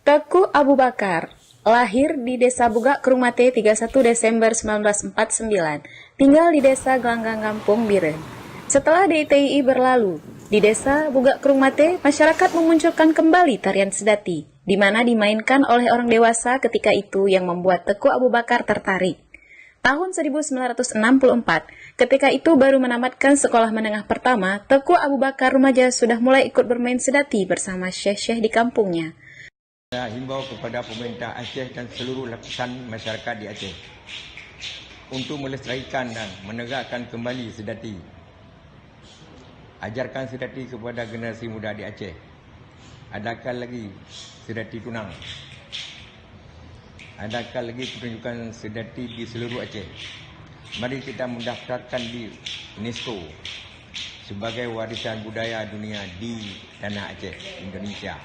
Teku Abu Bakar lahir di Desa Bugak Kerumate 31 Desember 1949, tinggal di Desa Gelanggang Kampung Biren. Setelah DITII berlalu, di Desa Bugak Kerumate, masyarakat memunculkan kembali tarian sedati, di mana dimainkan oleh orang dewasa ketika itu yang membuat Teku Abu Bakar tertarik. Tahun 1964, ketika itu baru menamatkan sekolah menengah pertama, Teku Abu Bakar remaja sudah mulai ikut bermain sedati bersama syekh-syekh di kampungnya. Saya himbau kepada pemerintah Aceh dan seluruh lapisan masyarakat di Aceh untuk melestarikan dan menegakkan kembali sedati. Ajarkan sedati kepada generasi muda di Aceh. Adakan lagi sedati tunang. Adakan lagi pertunjukan sedati di seluruh Aceh. Mari kita mendaftarkan di UNESCO sebagai warisan budaya dunia di tanah Aceh, Indonesia.